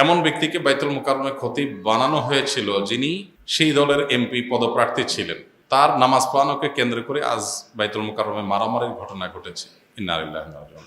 এমন ব্যক্তিকে বাইতুল মুকাররমে খতিব বানানো হয়েছিল যিনি সেই দলের এমপি পদপ্রার্থী ছিলেন। তার নামাজ পড়ানোকে কেন্দ্র করে আজ বাইতুল মুকাররমে মারামারির ঘটনা ঘটেছে। ইন্না লিল্লাহি ওয়া ইন্না ইলাইহি রাজিউন।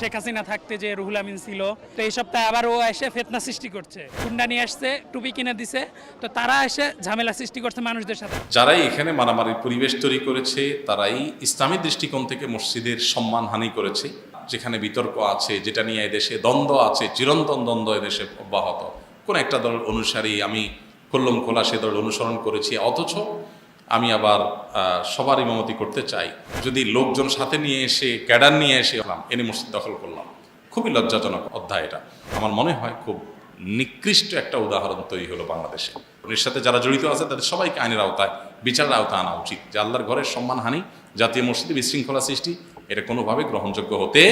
শেখ হাসিনা থাকতে যে রুহুল আমিন ছিল, তো এই সপ্তাহে আবার ও এসে ফিতনা সৃষ্টি করছে, হুন্ডা নিয়ে আসছে, টুপি কিনে দিছে, তো তারা এসে ঝামেলা সৃষ্টি করছে মানুষদের সাথে। যারাই এখানে মারামারির পরিবেশ তৈরি করেছে তারাই ইসলামী দৃষ্টিকোণ থেকে মসজিদের সম্মানহানি করেছে। যেখানে বিতর্ক আছে, যেটা নিয়ে এদেশে দ্বন্দ্ব আছে, চিরন্তন দ্বন্দ্ব এদেশে অব্যাহত, কোন একটা দলের অনুসারী আমি খুল্লম খোলা সে দল অনুসরণ করেছি, অথচ আমি আবার সবার ইমামতি করতে চাই। যদি লোকজন সাথে নিয়ে এসে ক্যাডার নিয়ে এসে এনে মসজিদ দখল করলাম, খুবই লজ্জাজনক অধ্যায় এটা। আমার মনে হয় খুব নিকৃষ্ট একটা উদাহরণ তৈরি হলো বাংলাদেশে। এর সাথে যারা জড়িত আছে তাদের সবাইকে আইনের আওতায়, বিচারের আওতায় আনা উচিত। যে আল্লাহর ঘরের সম্মানহানি, জাতীয় মসজিদে বিশৃঙ্খলা সৃষ্টি, এটা কোনোভাবে গ্রহণযোগ্য হতে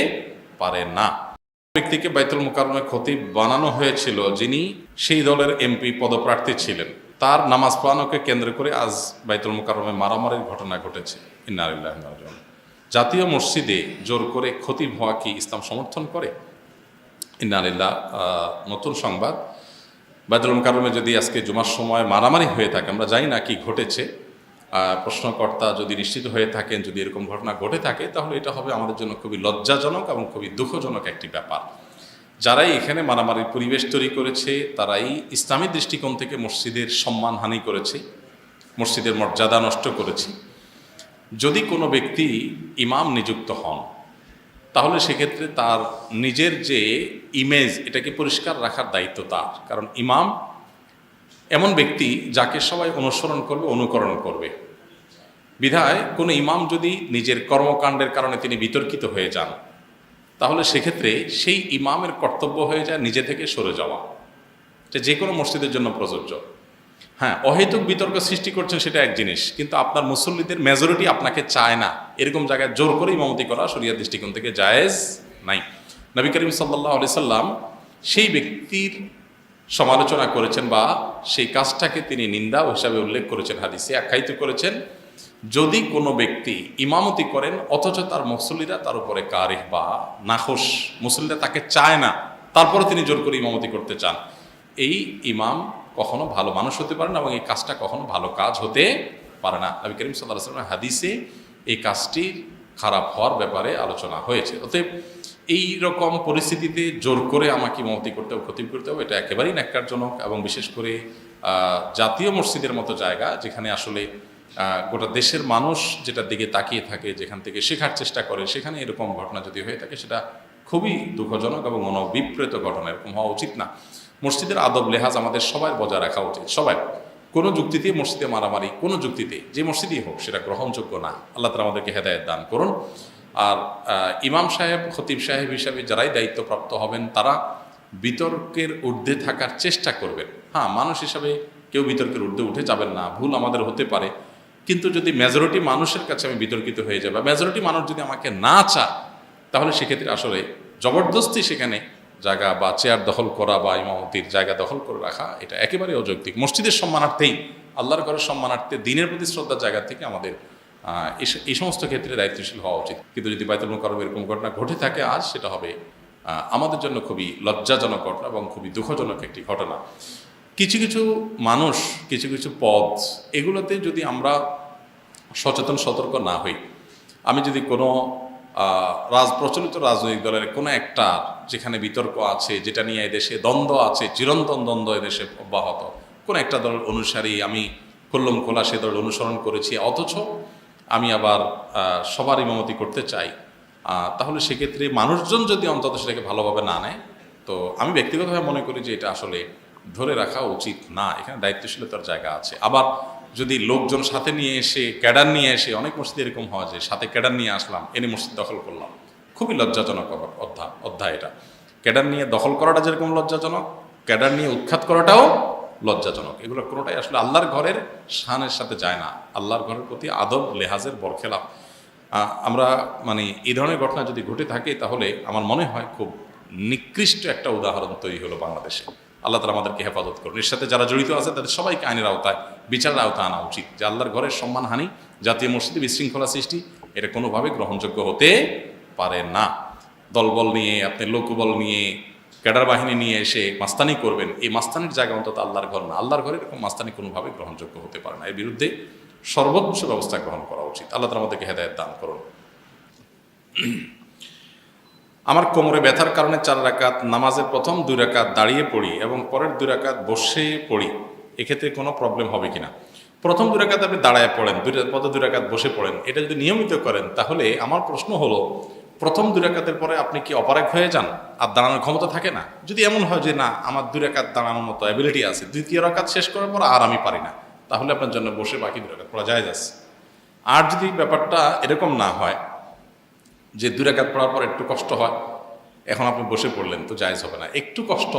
পারে না। ব্যক্তিকে বাইতুল মুকাররমে খতিব বানানো হয়েছিল যিনি সেই দলের এমপি পদপ্রার্থী ছিলেন। তার নামাজ পড়ানোকে কেন্দ্র করে আজ বাইতুল মুকাররমে মারামারির ঘটনা ঘটেছে। ইন্না লিল্লাহি ওয়া ইন্না ইলাইহি রাজিউন। জাতীয় মসজিদে জোর করে খতিব হওয়া কি ইসলাম সমর্থন করে? ইন্না লিল্লাহ। নতুন সংবাদ, বাইতুল মুকাররমে যদি আজকে জুমার সময় মারামারি হয়ে থাকে, আমরা জানি না কি ঘটেছে, প্রশ্নকর্তা যদি নিশ্চিত হয়ে থাকেন, যদি এরকম ঘটনা ঘটে থাকে, তাহলে এটা হবে আমাদের জন্য খুবই লজ্জাজনক এবং খুবই দুঃখজনক একটি ব্যাপার। যারাই এখানে মারামারির পরিবেশ তৈরি করেছে তারাই ইসলামী দৃষ্টিকোণ থেকে মসজিদের সম্মানহানি করেছে, মসজিদের মর্যাদা নষ্ট করেছে। যদি কোনো ব্যক্তি ইমাম নিযুক্ত হন, তাহলে সেক্ষেত্রে তার নিজের যে ইমেজ, এটাকে পরিষ্কার রাখার দায়িত্ব তার। কারণ ইমাম এমন ব্যক্তি যাকে সবাই অনুসরণ করবে, অনুকরণ করবে। বিধায় কোনো ইমাম যদি নিজের কর্মকাণ্ডের কারণে তিনি বিতর্কিত হয়ে যান, তাহলে সেক্ষেত্রে সেই ইমামের কর্তব্য হয়ে যায় নিজে থেকে সরে যাওয়া। যে কোনো মসজিদের জন্য প্রযোজ্য। হ্যাঁ, অহেতুক বিতর্ক সৃষ্টি করছেন সেটা এক জিনিস, কিন্তু আপনার মুসল্লিদের মেজরিটি আপনাকে চায় না, এরকম জায়গায় জোর করে ইমামতি করা শরিয়ার দৃষ্টিকোণ থেকে জায়েজ নাই। নবী করিম সাল্লাল্লাহু আলাইহি সাল্লাম সেই ব্যক্তির সমালোচনা করেছেন বা সেই কাজটাকে তিনি নিন্দা হিসাবে উল্লেখ করেছেন, হাদিসে আখ্যায়িত করেছেন। যদি কোনো ব্যক্তি ইমামতি করেন অথচ তার মুসল্লিরা তার উপরে কারিহ বা নাখোশ, মুসল্লিরা তাকে চায় না, তারপরে তিনি জোর করে ইমামতি করতে চান, এই ইমাম কখনো ভালো মানুষ হতে পারে না এবং এই কাজটা কখনো ভালো কাজ হতে পারে না। নবী করিম সাল্লাল্লাহু আলাইহি ওয়াসাল্লামের হাদিসে এই কাজটির খারাপ হওয়ার ব্যাপারে আলোচনা হয়েছে। অতএব এই রকম পরিস্থিতিতে জোর করে আমাকে ইমামতি করতে হবে, খতিব করতে হবে, এটা একেবারেই ন্যাক্কারজনক। এবং বিশেষ করে জাতীয় মসজিদের মতো জায়গা, যেখানে আসলে গোটা দেশের মানুষ যেটার দিকে তাকিয়ে থাকে, যেখান থেকে শেখার চেষ্টা করে, সেখানে এরকম ঘটনা যদি হয়ে থাকে সেটা খুবই দুঃখজনক এবং অনভিপ্রেত ঘটনা। এরকম হওয়া উচিত না। মসজিদের আদব লেহাজ আমাদের সবাই বজায় রাখা উচিত। সবাই কোনো যুক্তিতে মসজিদে মারামারি, কোনো যুক্তিতে যে মসজিদেই হোক, সেটা গ্রহণযোগ্য না। আল্লাহ তাআলা আমাদেরকে হেদায়েত দান করুন। আর ইমাম সাহেব, খতিব সাহেব হিসাবে যারাই দায়িত্বপ্রাপ্ত হবেন, তারা বিতর্কের ঊর্ধ্বে থাকার চেষ্টা করবেন। হ্যাঁ, মানুষ হিসাবে কেউ বিতর্কের ঊর্ধ্বে উঠে যাবেন না, ভুল আমাদের হতে পারে। কিন্তু যদি মেজরিটি মানুষের কাছে আমি বিতর্কিত হয়ে যাই, বা মেজরিটি মানুষ যদি আমাকে না চায়, তাহলে সেক্ষেত্রে আসলে জবরদস্তি সেখানে জায়গা বা চেয়ার দখল করা বা ইমামতির জায়গা দখল করে রাখা, এটা একেবারে অযৌক্তিক। মসজিদের সম্মানার্থেই, আল্লাহর ঘরের সম্মানার্থে, দিনের প্রতি শ্রদ্ধার জায়গা থেকে আমাদের এই সমস্ত ক্ষেত্রে দায়িত্বশীল হওয়া উচিত। কিন্তু যদি বাইতুল মুকাররমে এরকম ঘটনা ঘটে থাকে আজ, সেটা হবে আমাদের জন্য খুবই লজ্জাজনক ঘটনা এবং খুবই দুঃখজনক একটি ঘটনা। কিছু কিছু মানুষ, কিছু কিছু পদ, এগুলোতে যদি আমরা সচেতন সতর্ক না হই, আমি যদি কোনো প্রচলিত রাজনৈতিক দলের কোনো একটা, যেখানে বিতর্ক আছে, যেটা নিয়ে এদেশে দ্বন্দ্ব আছে, চিরন্তন দ্বন্দ্ব এদেশে অব্যাহত, কোনো একটা দলের অনুসারী আমি খুল্লম খোলা সে দল অনুসরণ করেছি, অথচ আমি আবার সবার ইমামতি করতে চাই, তাহলে সেক্ষেত্রে মানুষজন যদি অন্তত সেটাকে ভালোভাবে না নেয়, তো আমি ব্যক্তিগতভাবে মনে করি যে এটা আসলে ধরে রাখা উচিত না। এখানে দায়িত্বশীলতার জায়গা আছে। আবার যদি লোকজন সাথে নিয়ে এসে, ক্যাডার নিয়ে এসে, অনেক মসজিদে এরকম হয় যে সাথে ক্যাডার নিয়ে আসলাম, এনে মসজিদ দখল করলাম, খুবই লজ্জাজনক অধ্যায় এটা। ক্যাডার নিয়ে দখল করাটা যেরকম লজ্জাজনক, ক্যাডার নিয়ে উৎখাত করাটাও লজ্জাজনক। এগুলো কোনোটাই আসলে আল্লাহর ঘরের শানের সাথে যায় না, আল্লাহর ঘরের প্রতি আদব লেহাজের বরখেলাপ। আমরা এই ধরনের ঘটনা যদি ঘটে থাকে, তাহলে আমার মনে হয় খুব নিকৃষ্ট একটা উদাহরণ তৈরি হলো বাংলাদেশে। আল্লাহ তাআলা আমাদেরকে হেফাজত করুন। এর সাথে যারা জড়িত আছে তাদের সবাইকে আইনের আওতায়, বিচারের আওতায় আনা উচিত। যে আল্লাহর ঘরের সম্মানহানি, জাতীয় মসজিদে বিশৃঙ্খলা সৃষ্টি, এটা কোনোভাবে গ্রহণযোগ্য হতে পারে না। দলবল নিয়ে, আপনি লোকবল নিয়ে, ক্যাডার বাহিনী নিয়ে এসে মাস্তানি করবেন, এই মাস্তানির জায়গা অন্তত আল্লাহর ঘর না। আল্লাহর ঘরে এরকম মাস্তানি কোনোভাবে গ্রহণযোগ্য হতে পারে না। এর বিরুদ্ধে সর্বোচ্চ ব্যবস্থা গ্রহণ করা উচিত। আল্লাহ তাআলা আমাদেরকে হেদায়েত দান করুন। আমার কোমরে ব্যথার কারণে 4 রাকাত নামাজের প্রথম 2 রাকাত দাঁড়িয়ে পড়ি এবং পরের 2 রাকাত বসে পড়ি, এক্ষেত্রে কোনো প্রবলেম হবে কিনা? প্রথম 2 রাকাত আপনি দাঁড়ায় পড়েন, 2 রাকাত বসে পড়েন, এটা যদি নিয়মিত করেন তাহলে আমার প্রশ্ন হলো, প্রথম 2 রাকাতের পরে আপনি কি অপারগ হয়ে যান আর দাঁড়ানোর ক্ষমতা থাকে না? যদি এমন হয় যে না, আমার 2 রাকাত দাঁড়ানোর মতো অ্যাবিলিটি আছে, 2য় রাকাত শেষ করার পর আর আমি পারি না, তাহলে আপনার জন্য বসে বাকি 2 রাকাত পড়া জায়েজ আছে। আর যদি ব্যাপারটা এরকম না হয় যে 2 রাকাত পড়ার পর একটু কষ্ট হয়, এখন আপনি বসে পড়লেন, তো জায়েজ হবে না। একটু কষ্ট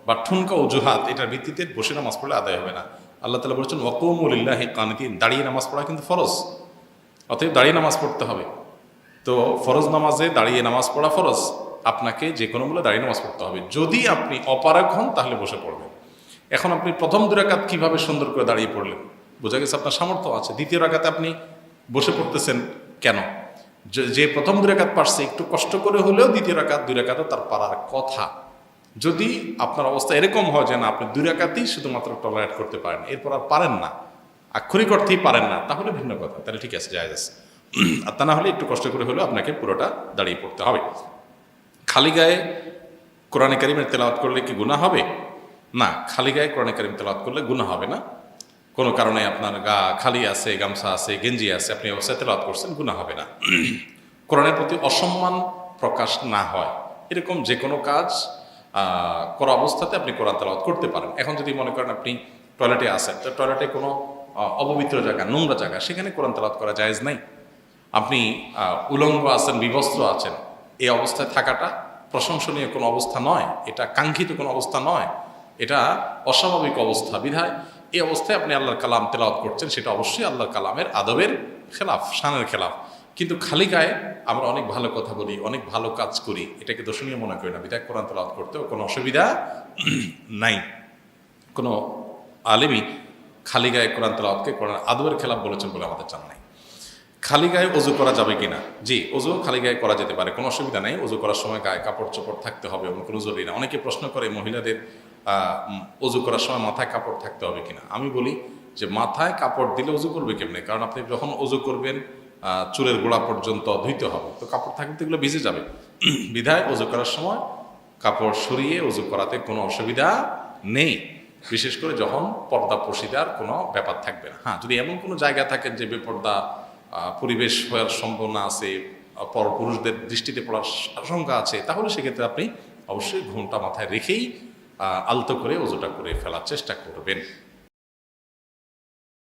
বা ঠুনকা অজুহাত, এটার ভিত্তিতে বসে নামাজ পড়লে আদায় হবে না। আল্লাহ তাআলা বলেছেন ওয়াকুমু লিল্লাহি কানিতিন, দাঁড়িয়ে নামাজ পড়া কিন্তু ফরজ, অতএব দাঁড়িয়ে নামাজ পড়তে হবে। তো ফরজ নামাজে দাঁড়িয়ে নামাজ পড়া ফরজ, আপনাকে যে কোনো মূল্যে দাঁড়িয়ে নামাজ পড়তে হবে। যদি আপনি অপারগ হন তাহলে বসে পড়বেন। এখন আপনি প্রথম 2 রাকাত কীভাবে সুন্দর করে দাঁড়িয়ে পড়লেন? বোঝা গেছে আপনার সামর্থ্য আছে। 2য় রাকাতে আপনি বসে পড়তেছেন কেন? যে প্রথম 2 রাকাত পারছে, একটু কষ্ট করে হলেও 2য় রাকাত 2 রাকাতও তার পারার কথা। যদি আপনার অবস্থা এরকম হয় যে না, আপনি 2 রাকাতই শুধুমাত্র টলারেট করতে পারেন, এরপর আর পারেন না, আক্ষরিক অর্থেই পারেন না, তাহলে ভিন্ন কথা, তাহলে ঠিক আছে, জায়েজ আছে। আর তা না হলে একটু কষ্ট করে হলেও আপনাকে পুরোটা দাঁড়িয়ে পড়তে হবে। খালি গায়ে কোরআনে কারিমের তেলাওয়াত করলে কি গুনাহ হবে? না, খালি গায়ে কোরআনে কারিম তেলাওয়াত করলে গুনাহ হবে না। কোনো কারণে আপনার গা খালি আছে, গামছা আছে, গেঞ্জি আছে, আপনি অবস্থায় তেলাওয়াত করছেন, গুনাহ হবে না। কোরআনের প্রতি অসম্মান প্রকাশ না হয় এরকম যে কোনো কাজ করা অবস্থাতে আপনি কোরআন তেলাওয়াত করতে পারেন। এখন যদি মনে করেন আপনি টয়লেটে আছেন, তো টয়লেটে কোনো অপবিত্র জায়গা, নোংরা জায়গা, সেখানে কোরআন তেলাওয়াত করা জায়েজ নাই। আপনি উলঙ্গ আছেন, বিবস্ত্র আছেন, এই অবস্থায় থাকাটা প্রশংসনীয় কোনো অবস্থা নয়, এটা কাঙ্ক্ষিত কোনো অবস্থা নয়, এটা অস্বাভাবিক অবস্থা। বিধায় এই অবস্থায় আপনি আল্লাহর কালাম তেলাওয়াত করছেন, সেটা অবশ্যই আল্লাহর কালামের আদবের খেলাফ, শানের খেলাফ। কিন্তু খালি গায়ে আমরা অনেক ভালো কথা বলি, অনেক ভালো কাজ করি, এটাকে দর্শনীয় মনে করি না। বিধায় কোরআন তেলাওয়াত করতেও কোনো অসুবিধা নাই। কোনো আলেমই খালি গায়ে কোরআন তেলাওয়াতকে কোরআন আদবের খেলাফ বলেছেন বলে আমাদের জানা নাই। খালি গায়ে অজু করা যাবে কিনা? জি, অজু খালি গায়ে করা যেতে পারে, কোনো অসুবিধা নেই। অজু করার সময় গায়ে কাপড় চোপড় থাকতে হবে এবং কোনো জরুরি না। অনেকে প্রশ্ন করে মহিলাদের অজু করার সময় মাথায় কাপড় থাকতে হবে কিনা। আমি বলি যে মাথায় কাপড় দিলে অজু করবে কেমনে? কারণ আপনি যখন অজু করবেন চুলের গোড়া পর্যন্ত ধুইতে হবে, তো কাপড় থাকলে তো এগুলো ভিজে যাবে। বিধায় অজু করার সময় কাপড় সরিয়ে অজু করাতে কোনো অসুবিধা নেই, বিশেষ করে যখন পর্দা পশিদার কোনো ব্যাপার থাকবে না। হ্যাঁ, যদি এমন কোনো জায়গা থাকেন যে বেপর্দা পরিবেশ হওয়ার সম্ভাবনা আছে, পুরুষদের দৃষ্টিতে পড়ার আশঙ্কা আছে, তাহলে সেক্ষেত্রে আপনি অবশ্যই ঘুমটা মাথায় রেখেই আলতো করে অজুটা করে ফেলার চেষ্টা করবেন।